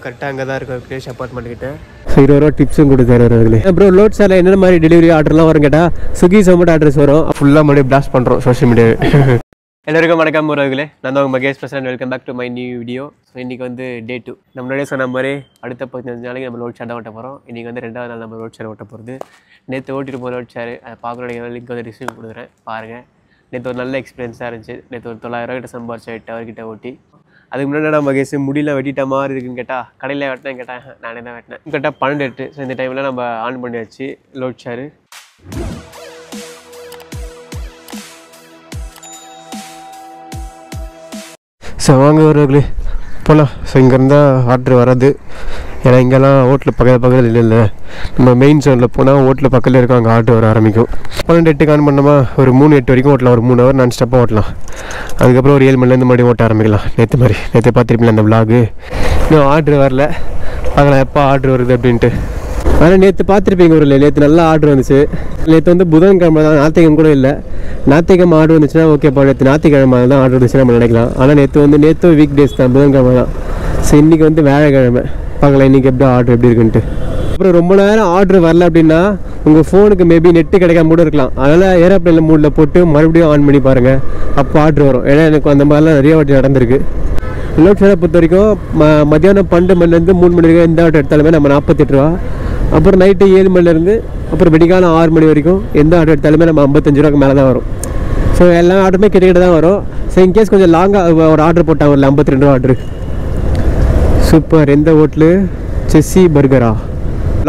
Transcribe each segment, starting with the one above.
கரெக்டாக அங்கே தான் இருக்கும் கிரேஷ் அப்பார்ட்மெண்ட் கிட்ட. ஸோ 20 ரூபா டிப்ஸும் கொடுத்தாரு. ப்ரோ லோட் சாரில் என்னென்ன மாதிரி டெலிவரி ஆர்டர்லாம் வரும் கேட்டால் ஸ்விக்கி சொமேட்டோ அட்ரஸ் வரும். ஃபுல்லாக மறுபடியும் பிளாஸ்ட் பண்ணுறோம் சோஷியல் மீடியாவே. எல்லாருக்கும் வணக்கம் உறவுகளே, நான் தான் Mahesh Prasanth. Welcome back to my new video. So இன்றைக்கி வந்து டே 2. நம்ம முன்னாடியே சொன்ன மாதிரி அடுத்த 15 நாளைக்கு நம்ம லோட் ஷேர் ஓட்ட போகிறோம். இன்றைக்கி வந்து 2வது நாள் நம்ம லோட் ஷேர் ஓட்ட போகிறது. நேற்று ஓட்டிட்டு போகிற லோட் ஷேர் அதை பார்க்குறோட லிங்க் வந்து டிஸ்கிரிப்ஷன் கொடுக்குறேன் பாருங்கள். நேற்று ஒரு நல்ல எக்ஸ்பீரியன்ஸாக இருந்துச்சு. நேற்று ஒரு 900 ரூபா கிட்ட சம்பாரிச்சு 8 ஹவர்கிட்ட ஓட்டி. அதுக்கு முன்னாடி நான் மகேஷ் முடியல வெட்டிட்ட மாதிரி இருக்குன்னு கேட்டால் கடையில் வெட்டினேன் கேட்டேன், நானே தான் வெட்டினேன். கேட்டால் 12:08. ஸோ இந்த டைமில் நம்ம ஆன் பண்ணியாச்சு லோட் ஷேரு. ஸோ வாங்க வரவர்களே போகலாம். ஸோ இங்கேருந்தால் ஆர்டர் வராது, ஏன்னா இங்கெல்லாம் ஹோட்டல் பக்கத்தில் இல்லை. நம்ம மெயின் ஜோனில் போனால் ஹோட்டல் பக்கத்தில் இருக்கும், அங்கே ஆர்டர் வர ஆரம்பிக்கும். 12:08 ஆன் பண்ணோமா ஒரு 3:08 வரைக்கும் ஓட்டலாம். ஒரு 3 ஹவர் நான் ஸ்டெப்பாக ஓட்டலாம். அதுக்கப்புறம் ஒரு 7 மணிலேருந்து மறுபடியும் ஓட்ட ஆரம்பிக்கலாம். நேற்று பார்த்துருப்பீங்களா அந்த விலாகு. இன்னும் ஆர்டர் வரல, பார்க்கலாம் எப்போ ஆர்டர் வருது அப்படின்ட்டு. ஆனால் நேற்று பார்த்துருப்பீங்க ஒரு இல்லை, நேற்று நல்லா ஆர்டர் வந்துச்சு. நேற்று வந்து புதன்கிழமை தான், ஞாயிற்றுக்கிழமை கூட இல்லை. ஞாயிற்றுக்கிழமை ஆர்டர் வந்துச்சுன்னா ஓகேப்பா, நேற்று ஞாயிற்றுக்கிழமை தான் ஆர்டர் வந்துச்சு நம்ம நினைக்கலாம். ஆனால் நேற்று வீக் டேஸ் தான், புதன்கிழமை தான். ஸோ இன்றைக்கி வந்து வியாழக்கிழமை, பார்க்கலாம் இன்றைக்கி எப்படி ஆர்டர் எப்படி இருக்குன்ட்டு. அப்புறம் ரொம்ப நேரம் ஆர்டர் வரல அப்படின்னா உங்கள் ஃபோனுக்கு மேபி நெட்டு கிடைக்காம கூட இருக்கலாம். அதனால் ஏரோப்ளேனில் மூடில் போட்டு மறுபடியும் ஆன் பண்ணி பாருங்கள், அப்போ ஆர்டர் வரும். ஏன்னா எனக்கு அந்த மாதிரிலாம் நிறைய வாட்டி நடந்திருக்கு. லோட் ஷேரை பொறுத்த வரைக்கும் மத்தியானம் 12 மணிலேருந்து 3 மணி வரைக்கும் எந்த ஆர்டர் எடுத்தாலுமே நம்ம 48 ரூபா. அப்புறம் நைட்டு 7 மணிலேருந்து அப்புறம் வெடிக்காலம் 6 மணி வரைக்கும் எந்த ஆர்டர் எடுத்தாலுமே நம்ம 55 ரூபாய்க்கு மேலே தான் வரும். ஸோ எல்லா ஆர்டருமே கிட்ட தான் வரும். ஸோ இன்கேஸ் கொஞ்சம் லாங்காக ஒரு ஆர்டர் போட்டாங்க, ஒரு 52 ரூபா ஆர்டரு. சூப்பர். எந்த ஹோட்டலு? செஸ்ஸி பர்கரா.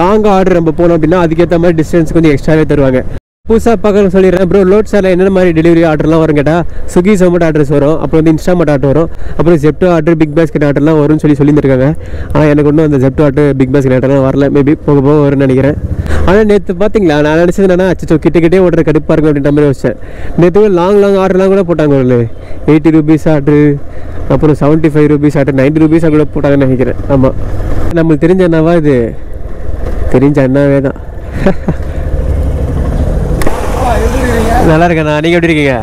லாங்காக ஆர்டர் நம்ம போனோம் அப்படின்னா அதுக்கேற்ற மாதிரி டிஸ்டன்ஸ் கொஞ்சம் எக்ஸ்ட்ராவே தருவாங்க. புதுசாக பார்க்கணும்னு சொல்லிடுறேன். ப்ரோ லோட் சாரில் என்னென்ன மாதிரி டெலிவரி ஆர்டர்லாம் வரும் கேட்டால் ஸ்விக்கி சொமேட்டோ அட்ரஸ் வரும். அப்புறம் வந்து இன்ஸ்டாமார்ட் ஆர்டர் வரும். அப்புறம் ஜெப்டோ ஆர்டர், பிக் பாஸ்கெட் ஆர்டர்லாம் வரும்னு சொல்லியிருக்காங்க. ஆனால் எனக்கு ஒன்றும் அந்த ஜெப்டோ ஆர்டர், பிக் பாஸ்கெட் ஆர்டர்லாம் வரல. மேபி போக வரும்னு நினைக்கிறேன். ஆனால் நேற்று பார்த்தீங்களா, நான் நினச்சது என்னன்னா அச்சோ கிட்டே ஓடுற கடுப்பாக இருக்கும் அப்படின்ற மாதிரி வச்சேன். நேற்று லாங் ஆர்டர்லாம் கூட போட்டாங்க. ஒரு 80 ரூபீஸ் ஆர்டரு, அப்புறம் 75 ரூபீஸ் ஆர்டர், 90 ரூபீஸாக கூட போட்டாங்கன்னு நினைக்கிறேன். ஆமாம், நம்மளுக்கு தெரிஞ்ச என்னவா இது, தெரிஞ்ச அண்ணாவே தான். நல்லா இருக்கேண்ணா, நீங்கள் எப்படி இருக்கீங்க?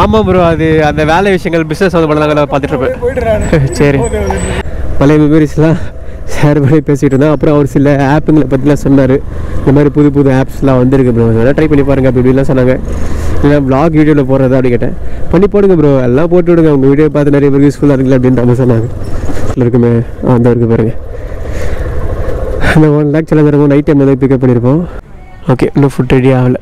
ஆமாம் ப்ரோ, அது அந்த வேலை விஷயங்கள் பிஸ்னஸ் வந்து பண்ணலாம் பார்த்துட்டு இருப்பேன். சரி, பழைய மெமரிஸ்லாம் ஷேர் பண்ணி பேசிகிட்டு இருந்தேன். அப்புறம் அவர் சில ஆப்புங்களை பற்றிலாம் சொன்னார். இந்த மாதிரி புது ஆப்ஸ்லாம் வந்துருக்கு ப்ரோ, அதெல்லாம் ட்ரை பண்ணி பாருங்கள் அப்படி இப்படிலாம் சொன்னாங்க. இல்லை வ்ளாக் வீடியோவில் போடுறது அப்படி கேட்டேன். பண்ணி போடுங்க ப்ரோ, எல்லாம் போட்டு விடுங்க, உங்கள் வீடியோ பார்த்து நிறைய பேர் யூஸ்ஃபுல்லாக இருக்குல்ல அப்படின்ற மாதிரி சொன்னாங்க. இருக்குமே அந்த இருக்குது பாருங்கள். அந்த 1 lakh சில நைட் டைம் வந்து பிக்கப் பண்ணியிருப்போம். ஓகே, இன்னும் ஃபுட் ரெடி ஆகலை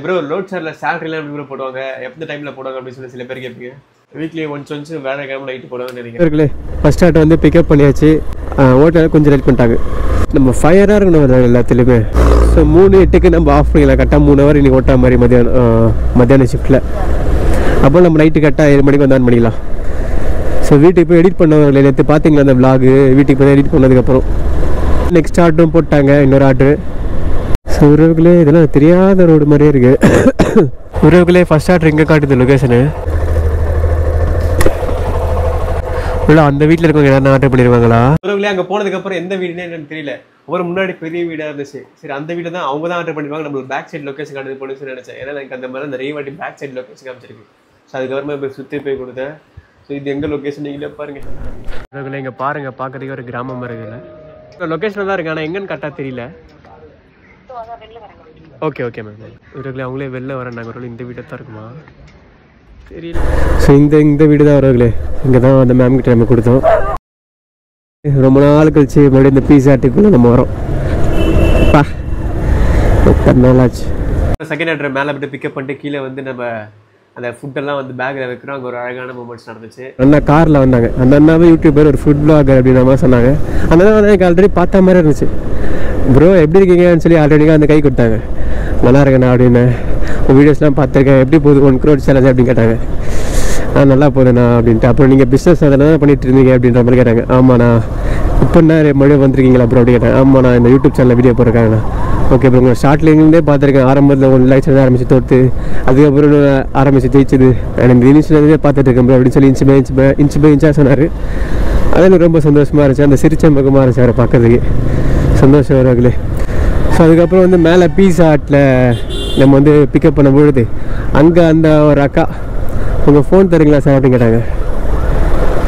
ப்ரோ. லோட் ஷேரில் சேலரிலாம் எப்படி ப்ரோ போடுவாங்க, எந்த டைமில் போடுவாங்க அப்படின்னு சொல்லி சில பேர் கேட்பீங்க. வீக்லி ஒன்ஸ் வேலைக்கிழமை நைட்டு போடுவாங்கன்னு நினைக்கிறேன். ஃபஸ்ட் ஆர்டர் வந்து பிக்கப் பண்ணியாச்சு. ஹோட்டலில் கொஞ்சம் லேட் பண்ணிட்டாங்க. நம்ம 5 hour இருக்கணும் எல்லாத்துலேயுமே. ஸோ 3:08க்கு நம்ம ஆஃப் பண்ணிக்கலாம். கரெக்டாக 3 hour இன்றைக்கி ஓட்டா மாதிரி மத்தியானம் ஷிஃப்ட்டில். அப்போ நம்ம நைட்டு கரெக்டாக 7 மணிக்கு வந்து ஆன் பண்ணிக்கலாம். ஸோ வீட்டுக்கு போய் எடிட் பண்ணவங்களே நேற்று பார்த்தீங்களா அந்த விலாகு, வீட்டுக்கு போய் எடிட் பண்ணதுக்கப்புறம் நெக்ஸ்ட் ஆர்டரும் போட்டாங்க, இன்னொரு ஆர்டரு. ஸோ உறவுகளே இதெல்லாம் தெரியாத ரோடு மாதிரியே இருக்குது. உறவுகளே ஃபஸ்ட் ஆர்டர் இங்கே காட்டுது லொக்கேஷனு. இல்லை அந்த வீட்டில் இருக்கவங்க யாரும் ஆர்டர் பண்ணிடுவாங்களா? உறவுகளே அங்கே போனதுக்கப்புறம் எந்த வீடுன்னு எனக்கு தெரியல. ஒரு முன்னாடி பெரிய வீடாக இருந்துச்சு. சரி, அந்த வீடு தான் அவங்க தான் ஆர்டர் பண்ணிடுவாங்க. நம்மளுக்கு பேக் சைட் லொக்கேஷன் காட்டுது போலீஸ்னு நினச்சேன். ஏன்னா எனக்கு அந்த மாதிரி நிறைய வாட்டி பேக் சைட் லொக்கேஷன் காமிச்சிருக்கு. ஸோ அதுக்கப்புறமா போய் சுற்றி போய் கொடுத்தேன். ஸோ இது எங்கள் லொக்கேஷன் நீங்களே பாருங்கள். உறவுகளே இங்கே பாருங்கள், பார்க்குறதுக்கு ஒரு கிராமம் இருக்குதுல்ல. லொக்கேஷனில் தான் இருக்கு, ஆனால் எங்கன்னு கரெக்டாக தெரியல. Okay ma'am. இவர்களே அவங்களே வெளில வரேன்னாங்க. ஒரு இந்த வீட்டை தான் இருக்குமா தெரியல. ஸோ இந்த வீடு தான் வரவர்களே. இங்கே தான் அந்த மேம் கிட்ட நம்ம கொடுத்தோம். ரொம்ப நாள் கழிச்சு மறுபடியும் இந்த பீஸா ஹட்டுக்குள்ளே நம்ம வரோம். நாள் ஆச்சு. செகண்ட் ஆர்டர் மேலே போய்ட்டு பிக்கப் பண்ணிட்டு கீழே வந்து நம்ம அந்த ஃபுட்டெல்லாம் வந்து பேக்கில் வைக்கிறோம். அங்கே ஒரு அழகான மூமெண்ட்ஸ் நடந்துச்சு. அண்ணா காரில் வந்தாங்க. அந்த அண்ணாவே யூடியூபர், ஒரு ஃபுட் பிளாகர் அப்படின்ற மாதிரி சொன்னாங்க. அந்த அண்ணா எனக்கு ஆல்ரெடி பார்த்த மாதிரி இருந்துச்சு. ப்ரோ எப்படி இருக்கீங்கன்னு சொல்லி ஆல்ரெடியாக அந்த கை கொடுத்தாங்க. நல்லா இருக்கேண்ணா அப்படின்னு. வீடியோஸ்லாம் பார்த்துருக்கேன், எப்படி போகுது 1 crore சேலஞ்ச் அப்படின்னு கேட்டாங்க. நல்லா போகுதுண்ணா அப்படின்ட்டு. அப்புறம் நீங்கள் பிஸ்னஸ் அதெல்லாம் பண்ணிட்டு இருந்தீங்க அப்படின்ற மாதிரி கேட்டாங்க. ஆமாண்ணா. இப்போ என்ன மறுபடியும் வந்திருக்கீங்களா ப்ரோ அப்படி கேட்டேன். ஆமாண்ணா, இந்த யூடியூப் சேனலில் வீடியோ போட்டிருக்காங்கண்ணா. ஓகே ப்ரோ, உங்கள் ஷார்ட்லேருந்தே பார்த்துருக்கேன். ஆரம்பத்தில் 1 lakh ஆரம்பிச்சு தோற்று, அதுக்கப்புறம் ஆரம்பிச்சு ஜெயிச்சது. எனக்கு இனிஷியலே பார்த்துட்டு இருக்கேன் ப்ரோ அப்படின்னு சொல்லி இன்ச்சு பை இன்ச்சாக சொன்னார். அது எனக்கு ரொம்ப சந்தோஷமாக இருந்துச்சு. அந்த சிரிச்ச முகமாக இருந்துச்சு அவரை பார்க்கறதுக்கு. சந்தோஷம் வரங்களே. ஸோ அதுக்கப்புறம் வந்து மேலே பீஸா ஹட்டில் நம்ம வந்து பிக்கப் பண்ண பொழுது அங்கே அந்த ஒரு அக்கா உங்கள் ஃபோன் தரீங்களா சார் அப்படின்னு கேட்டாங்க.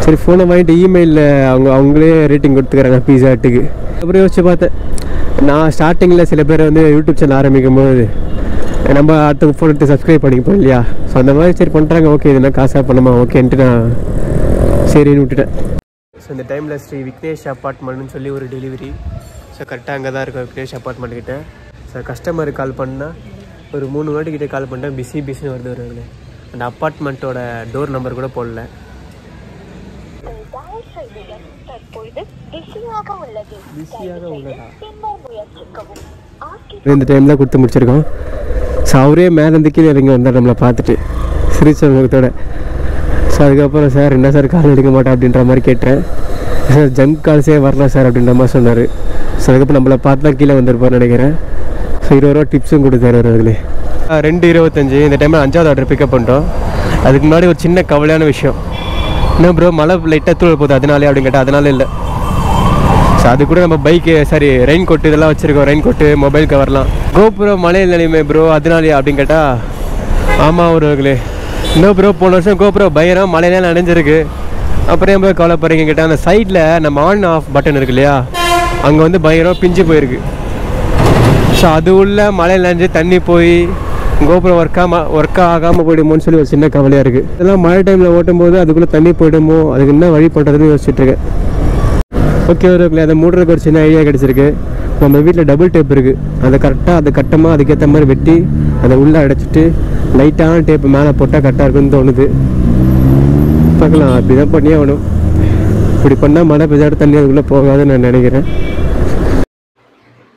சரி ஃபோனை வாங்கிட்டு இமெயிலில் அவங்களே ரேட்டிங் கொடுத்துக்கிறாங்க பீஸா ஹட்டுக்கு. அப்புறம் யோசிச்சு பார்த்தேன், நான் ஸ்டார்டிங்கில் சில பேர் வந்து யூடியூப் சேனல் ஆரம்பிக்கும் போது நம்ம அடுத்த ஃபோன் எடுத்து சப்ஸ்கிரைப் பண்ணிப்போம் இல்லையா. ஸோ அந்த மாதிரி சரி பண்ணுறாங்க, ஓகே இதுனா காசாக பண்ணுமா ஓகேன்ட்டு நான் சரின்னு விட்டுட்டேன். ஸோ இந்த டைமில் ஸ்ரீ விக்னேஷ் அப்பார்ட்மெண்ட்னு சொல்லி ஒரு டெலிவரி. ஸோ கரெக்டாக அங்கே தான் இருக்கும் விக்னேஷ் அப்பார்ட்மெண்ட் கிட்டே. ஸோ கஸ்டமருக்கு கால் பண்ணால் ஒரு 3 வாட்டிக்கிட்டே கால் பண்ணிட்டேன், பிஸின்னு வருது வருவாங்களே. அந்த அப்பார்ட்மெண்ட்டோட டோர் நம்பர் கூட போடல. இந்த டைமில் கொடுத்து முடிச்சிருக்கோம். ஸோ அவரே மேலேருந்து கீழே இறங்கி வந்தார் நம்மளை பார்த்துட்டு சிரிச்ச முகத்தோட. ஸோ அதுக்கப்புறம் சார் என்ன சார் கால் எடுக்க மாட்டேன் அப்படின்ற மாதிரி கேட்டேன். சார் ஜங்க் கால்ஸே வரலாம் சார் அப்படின்ற மாதிரி சொன்னார். ஸோ அதுக்கப்புறம் நம்மளை பார்த்து தான் கீழே வந்திருப்பார்னு நினைக்கிறேன். ஸோ 20 ரூபா டிப்ஸும் கொடுத்தாரு அவர்களே. 2:25 இந்த டைமில் 5வது ஆர்டர் பிக்கப் பண்ணிட்டோம். அதுக்கு முன்னாடி ஒரு சின்ன கவலையான விஷயம், என்ன ப்ரோ மழை லைட்டாக தூள் போகுது அதனாலே அப்படின்னு கேட்டால் அதனால இல்லை. ஸோ அது கூட நம்ம பைக்கு சாரி ரெயின் கோட்டு இதெல்லாம் வச்சுருக்கோம், ரெயின் கோட்டு மொபைல் கவர்லாம். கோப்ரோ மழை இல்லையுமே ப்ரோ அதனாலே அப்படின்னு கேட்டால் ஆமாம் அவர்களே. இன்னும் ப்ரோ போன வருஷம் கோப்ரோ பயங்கரம் மழையில நனைஞ்சிருக்கு, அப்புறம் என் போய் கவலைப்படுறீங்க கேட்டால் அந்த சைடில் நம்ம ஆன் ஆஃப் பட்டன் இருக்கு இல்லையா, அங்கே வந்து பயங்கரம் பிஞ்சு போயிருக்கு. ஸோ அது உள்ள மழையில் நனைஞ்சு தண்ணி போய் கோபுரம் ஒர்க் ஆகாமல் போயிடுமோன்னு சொல்லி ஒரு சின்ன கவலையாக இருக்குது. இதெல்லாம் மழை டைமில் ஓட்டும்போது அதுக்குள்ளே தண்ணி போயிடுமோ, அதுக்கு என்ன வழி பண்ணுறதுன்னு யோசிச்சுட்ருக்கேன். ஓகே ஒரு அதை மூடுறதுக்கு ஒரு சின்ன ஐடியா கிடச்சிருக்கு. நம்ம வீட்டில் டபுள் டேப் இருக்குது, அதை கரெக்டாக அதை கட்டமாக அதுக்கேற்ற மாதிரி வெட்டி அதை உள்ளே அடைச்சிட்டு லைட்டான டேப்பு மேலே போட்டால் கரெக்டாக இருக்குன்னு தோணுது. பார்க்கலாம், அப்படி தான் பண்ணியே ஆகணும். இப்படி பண்ணால் மழை பெய்யாடு தண்ணி அதுக்குள்ளே போகாதுன்னு நான் நினைக்கிறேன்.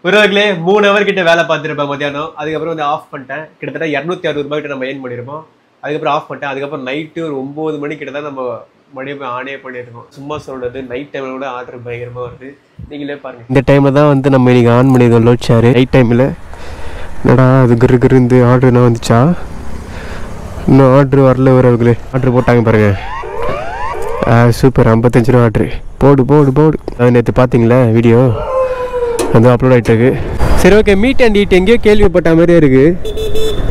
ஒருவர்களே 3 ஹவர் கிட்ட வேலை பார்த்துருப்பேன் மத்தியானம். அதுக்கப்புறம் வந்து ஆஃப் பண்ணிட்டேன். கிட்டத்தட்ட 260 ரூபாய் கிட்ட நம்ம ஏர்ன் பண்ணியிருப்போம். அதுக்கப்புறம் ஆஃப் பண்ணிட்டேன். அதுக்கப்புறம் நைட்டு ஒரு 9 மணி கிட்ட தான் நம்ம மறுபடியும் ஆனே பண்ணியிருக்கோம். சும்மா சொல்றது நைட் டைமில் கூட ஆர்டர் பயங்கரமாக வருது, நீங்களே பாருங்கள். இந்த டைமில் தான் வந்து நம்ம இன்றைக்கி ஆன் பண்ணியிருக்கோம் லோட் ஷேரு. நைட் டைமில் என்னடா அது கிரு இந்த ஆர்டர்னா வந்துச்சா, இன்னும் ஆர்டர் வரல. ஒருவர்களே ஆர்டர் போட்டாங்க பாருங்கள், சூப்பர் 55 ரூபா ஆர்டரு. போடு அது நேற்று பார்த்தீங்களா வீடியோ, அது அப்லோட் ஆகிட்டு இருக்கு. சரி ஓகே, மீட் அண்ட் ஈட் எங்கேயோ கேள்விப்பட்ட மாதிரியே இருக்குது.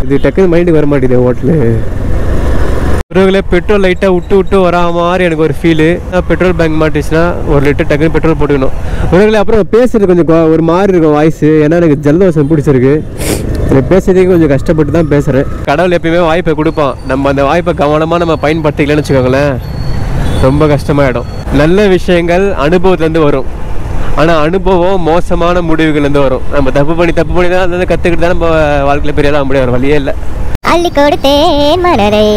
இது டக்குன்னு மைண்டுக்கு வர மாட்டேங்குது ஹோட்டலு. ஒருவர்களே பெட்ரோல் லைட்டாக விட்டு வரா மாதிரி எனக்கு ஒரு ஃபீலு. பெட்ரோல் பேங்க் மாட்டிச்சுன்னா 1 லிட்டர் டக்குன்னு பெட்ரோல் போட்டுக்கணும். ஒருவர்களே அப்புறம் பேசுறது கொஞ்சம் ஒரு மாதிரி இருக்கும் வாய்ஸ், ஏன்னா எனக்கு ஜலதோஷம் பிடிச்சிருக்கு. எனக்கு பேசுறதுக்கு கொஞ்சம் கஷ்டப்பட்டு தான் பேசுகிறேன். கடவுள் எப்பயுமே வாய்ப்பை கொடுப்பான், நம்ம அந்த வாய்ப்பை கவனமாக நம்ம பயன்படுத்திக்கலன்னு வச்சுக்கோங்களேன், ரொம்ப கஷ்டமாயிடும். நல்ல விஷயங்கள் அனுபவத்துலேருந்து வரும், ஆனால் அனுபவம் மோசமான முடிவுகள்லேருந்து வரும். நம்ம தப்பு பண்ணி தான் அதை கற்றுக்கிட்டு தான் நம்ம வாழ்க்கையில் பெரியாலும் முடியாது, வழியே இல்லை. அள்ளி கொடுத்தேன் மலரை,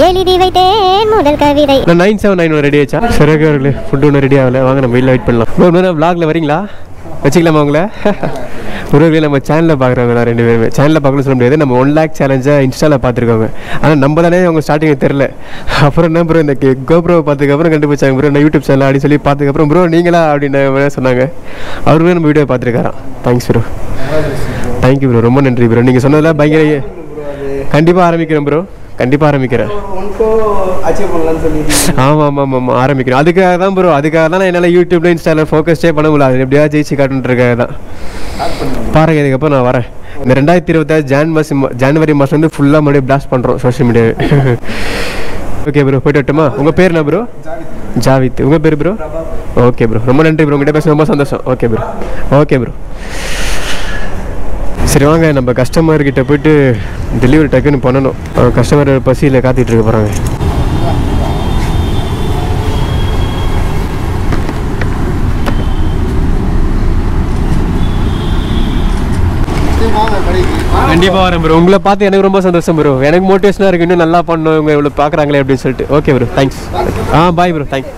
எழுதி வைத்தேன் முதல் கவிதை. 979 ரெடி ஆச்சா? சரி ஓகே, ஃபுட்டு ஒன்றும் ரெடி ஆகலை, வாங்க நம்ம வெளியில் வெயிட் பண்ணலாம். இன்னொரு vlogல வரீங்களா, வச்சுக்கலாமா உங்களை? ஒருவர்களே நம்ம சேனலில் பார்க்குறவங்க நான் 2 பேருமே சேனலில் பார்க்கணும்னு சொல்ல முடியாது. நம்ம 1 lakh சேலஞ்சை இன்ஸ்டாவில் பார்த்துருக்காங்க, ஆனால் நம்ம தானே அவங்க ஸ்டார்டிங் தெரில. அப்புறம் என்ன ப்ரோ இந்த கோப்ரோவை பார்த்ததுக்கப்புறம் கண்டுபிடிச்சாங்க ப்ரோ நான் யூடியூப் சேனல் அப்படின்னு சொல்லி பார்த்ததுக்கப்புறம் ப்ரோ நீங்களா அப்படின்னு சொன்னாங்க. அவருமே நம்ம வீடியோ பார்த்துருக்காராம். தேங்க்ஸ் ப்ரோ, தேங்க்யூ ப்ரோ, ரொம்ப நன்றி ப்ரோ. நீங்கள் சொன்னதில் பயங்கர கண்டிப்பாக ஆரம்பிக்கிறேன் ப்ரோ, கண்டிப்பாக ஆரம்பிக்கிறேன். ஆமாம் ஆரம்பிக்கிறேன். அதுக்காக தான் ப்ரோ, அதுக்காக தான் என்னால் யூடியூப்ல இன்ஸ்டாவில் ஃபோக்கஸ்டே பண்ண முடியல. அது எப்படியா ஜெயிச்சு காட்டுன்றதுக்காக தான் பாருங்க. இதுக்கப்புறம் நான் வரேன். இந்த 2026 ஜனவரி மாதம் வந்து ஃபுல்லாக மறுபடியும் பிளாஸ்ட் பண்ணுறோம் சோஷியல் மீடியாவே. ஓகே ப்ரோ, போய்ட்டு வரட்டுமா? உங்கள் பேர் என்ன ப்ரோ? ஜாவித். உங்கள் பேர் ப்ரோ? ஓகே ப்ரோ, ரொம்ப நன்றி ப்ரோ, உங்கள்கிட்ட பேச ரொம்ப சந்தோஷம். Okay bro, okay bro. சரி வாங்க, நம்ம கஸ்டமர்கிட்ட போய்ட்டு டெலிவரி டக்குன்னு பண்ணணும். கஸ்டமர் பசியில் காத்திட்டு இருக்க போகிறாங்க. கண்டிப்பாக வரேன் ப்ரோ, உங்களை பார்த்து எனக்கு ரொம்ப சந்தோஷம் ப்ரோ. எனக்கு மோட்டிவேஷனாக இருக்குது, இன்னும் நல்லா பண்ணணும் இவங்க இவ்வளோ பார்க்குறாங்களே அப்படின்னு சொல்லிட்டு. Okay bro, thanks. Bye bro, thanks.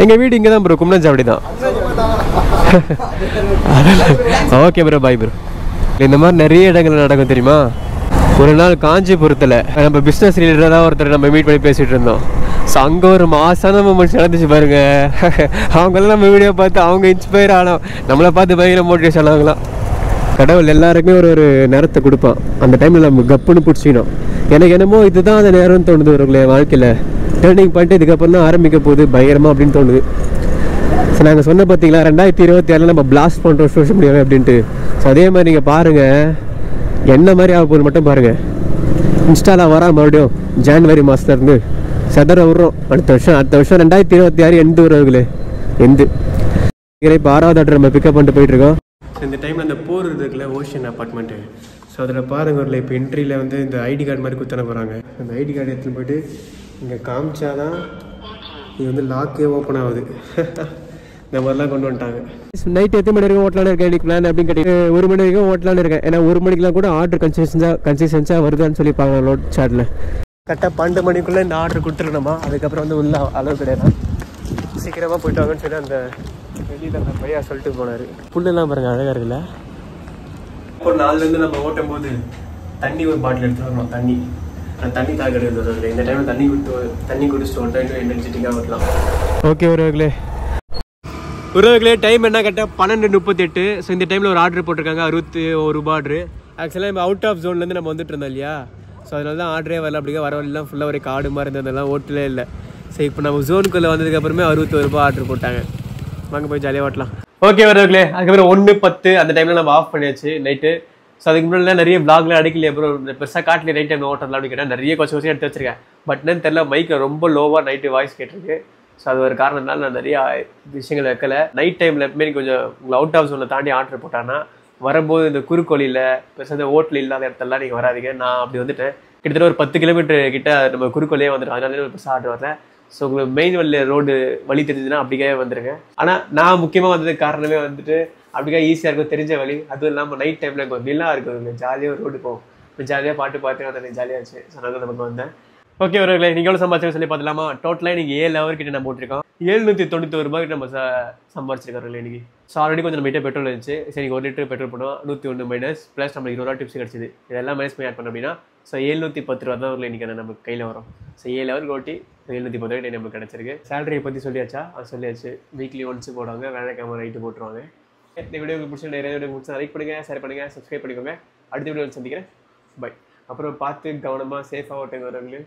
எங்கள் வீடு இங்கே தான் ப்ரோ, கும்னஞ்சாவடி தான். Okay bro, bye bro. இந்த மாதிரி நிறைய இடங்கள் நடக்கும் தெரியுமா. ஒரு நாள் காஞ்சிபுரத்தில் நம்ம பிஸ்னஸ் ரிலேட்டடாக ஒருத்தர் நம்ம மீட் பண்ணி பேசிகிட்டு இருந்தோம். ஸோ அங்கே ஒரு மாசான மூமெண்ட்ஸ் நடந்துச்சு பாருங்க. அவங்களாம் நம்ம வீடியோ பார்த்து அவங்க இன்ஸ்பயர் ஆனோம், நம்மளை பார்த்து பயங்கர மோட்டிவேஷன் ஆகலாம். கடவுள் எல்லாருக்குமே ஒரு நேரத்தை கொடுப்பான், அந்த டைமில் நம்ம கப்புன்னு பிடிச்சிக்கணும். எனக்கு என்னமோ இதுதான் அந்த நேரம்னு தோணுது ஒருங்களே வாழ்க்கையில். டேர்னிங் பண்ணிட்டு இதுக்கப்புறம் தான் ஆரம்பிக்க போகுது பயங்கரமாக அப்படின்னு தோணுது. ஸோ நாங்கள் சொன்ன பார்த்தீங்களா 2026 நம்ம பிளாஸ்ட் பண்ணுறோம் சோஷியல் மீடியாவே அப்படின்ட்டு. ஸோ அதே மாதிரி நீங்கள் பாருங்கள், என்ன மாதிரி ஆக போகுது மட்டும் பாருங்கள். இன்ஸ்டாவில் வரா மறுபடியும் ஜான்வரி மாதத்துலேருந்து சதர விட்றோம். அடுத்த வருஷம் 2026 எந்த உறவுகளே எந்த இப்போ 6வது ஆர்டர் நம்ம பிக்கப் பண்ணிட்டு போயிட்டுருக்கோம். இந்த டைமில் அந்த போர் இருக்குல்ல ஓஷன் அப்பார்ட்மெண்ட்டு. ஸோ அதில் பாருங்க வரல இப்போ என்ட்ரியில் வந்து இந்த ஐடி கார்டு மாதிரி குத்தன போகிறாங்க. அந்த ஐடி கார்டு எடுத்துன்னு போய்ட்டு இங்கே காமிச்சாதான் இது வந்து லாக்கே ஓப்பன் ஆகுது. இந்த மாதிரிலாம் கொண்டு வந்துட்டாங்க. நைட் எத்தனை மணி வரைக்கும் ஓட்டலான்னு இருக்கேன் இன்னைக்கு பிளான் அப்படின்னு கேட்டு 1 மணி வரைக்கும் ஓட்டலான்னு இருக்கேன். ஏன்னா 1 மணிக்கெலாம் கூட ஆர்டர் கன்சிஸ்டன்ஸாக வருதான்னு சொல்லிப்பாங்க லோட் சாட்டில். கரெக்டாக 12 மணிக்குள்ளே இந்த ஆர்டர் கொடுத்துருணுமா, அதுக்கப்புறம் வந்து உள்ள அளவு கிடையாது. சீக்கிரமாக போயிட்டு வாங்கன்னு சொல்லி அந்த வெளியில் அந்த பையா சொல்லிட்டு போனார். புல்லெல்லாம் பாருங்கள் அழகாக இருக்குல்ல. இப்போ 4லேருந்து நம்ம ஓட்டும் போது தண்ணி ஒரு பாட்டில் எடுத்துகிட்டு வரணும். தண்ணி தாக்க எடுத்து இந்த டைமில் தண்ணி குடிச்சிட்டு ஒரு டைம் எனர்ஜெட்டிக்காக வரலாம். ஓகே உறவுகளே டைம் என்ன கேட்டால் 12:38. ஸோ இந்த டைமில் ஒரு ஆர்டர் போட்டிருக்காங்க 61 ரூபா ஆர்டர். ஆக்சுவலாக இப்போ அவுட் ஆஃப் ஜோன்லேருந்து நம்ம வந்துட்டு இருந்தோம் இல்லையா. ஸோ அதனால தான் ஆர்டரே வரல. அப்படிங்க வர வழிலாம் ஃபுல்லாக ஒரு காடு மாதிரி இருந்ததெல்லாம் ஓட்டலே இல்லை. ஸோ இப்போ நம்ம ஜோனுக்குள்ளே வந்ததுக்கப்புறமே 61 ரூபா ஆர்டர் போட்டாங்க. வாங்க போய் ஜாலியாக ஓட்டலாம். ஓகே வரவர்களே, அதுக்கப்புறம் 1:10 அந்த டைமில் நம்ம ஆஃப் பண்ணியாச்சு நைட்டு. ஸோ அதுக்கு முன்னாடி நிறைய விளாக்லாம் அடிக்கலையே, அப்புறம் பெருசாக காட்டில் நைட் டைம் ஓட்டலாம் அப்படின்னு கேட்டால் நிறைய கொஞ்சம் எடுத்து வச்சிருக்கேன். பட் என்னன்னு தெரியல, மைக்கில் ரொம்ப லோவாக நைட்டு வாய்ஸ் கேட்டிருக்கு. ஸோ அது ஒரு காரணத்தினால நான் நிறையா விஷயங்கள் வைக்கலை. நைட் டைமில் எப்பவுமே கொஞ்சம் உங்களை அவுட் ஆஃப் ஜோனில் தாண்டி ஆர்டர் போட்டாங்கன்னா வரும்போது இந்த குறுக்கோழியில் பெருசாக இந்த ஓட்டில் இல்லாத இடத்துலலாம் நீங்கள் வராதிங்க. நான் அப்படி வந்துட்டேன். கிட்டத்தட்ட ஒரு 10 கிலோமீட்டர் கிட்ட நம்ம குறுக்கோழியே வந்துடும். அதனால பெருசாக ஆர்டர் வரேன். ஸோ உங்களுக்கு மெயின் வழி தெரிஞ்சுன்னா அப்படிக்காவே வந்துருங்க. ஆனால் நான் முக்கியமாக வந்ததுக்கு காரணமே வந்துட்டு அப்படிக்கா ஈஸியாக இருக்கும், தெரிஞ்ச வழி. அதுவும் இல்லாமல் நைட் டைமில் எனக்கு வில்லா இருக்குது, ஜாலியாக ஒரு ரோடு போகும், ஜாலியாக பாட்டு அந்த ஜாலியாக இருந்துச்சு. ஸோ நான் நமக்கு வந்தேன். ஓகே வரவர்களே, நீங்கள் எவ்வளோ சம்பாதிச்சு சொல்லி பார்த்துலாமா. டோட்டலாக நீங்கள் 7 ஹவர் கிட்ட நம்ம போட்டிருக்கோம். 791 ரூபாய் கிட்ட நம்ம சம்பாதிச்சிருக்கோம் இன்னைக்கு. ஸோ ஆல்ரெடி கொஞ்சம் நம்ம கிட்ட பெட்ரோல் இருந்துச்சு. சரி 1 லிட்டர் பெட்ரோல் பண்ணுவோம், 101 மைனஸ் ப்ளஸ் நம்ம 20 ரூபா டிப்ஸ் கிடச்சிது. இதெல்லாம் மைனஸ் பண்ணி ஆட் பண்ணோம் அப்படின்னா ஸோ 710 ரூபா தான் ஒரு இன்றைக்கி நமக்கு கையில் வரும். ஸோ 7 ஹவர் ஓட்டி 710 ரூபாய் நமக்கு கிடச்சிருக்கு. சேலரியை பற்றி சொல்லியாச்சா? அது சொல்லியாச்சு. வீக்லி ஒன்ஸ் போடுவாங்க, வேலைக்காம நைட்டு போட்டுருவாங்க. இந்த வீடியோ உங்களுக்கு பிடிச்ச நிறைய வீடியோ பிடிச்சா லைக் பண்ணுங்கள், ஷேர் பண்ணுங்கள், சப்ஸ்கிரைப் பண்ணிக்கோங்க. அடுத்த வீடியோ சந்திக்கிறேன். பை. அப்புறம் பார்த்து கவனமாக சேஃபாக ஓட்டுங்க வரவங்களே.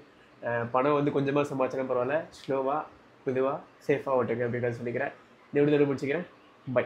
பணம் வந்து கொஞ்சமாக சம்பாதிச்சாலும் பரவாயில்ல, ஸ்லோவாக மெதுவாக சேஃபாக ஓட்டுங்க அப்படின்னு சொல்லிக்கிறேன். இந்த வீடியோ முடிச்சுக்கிறேன். பை.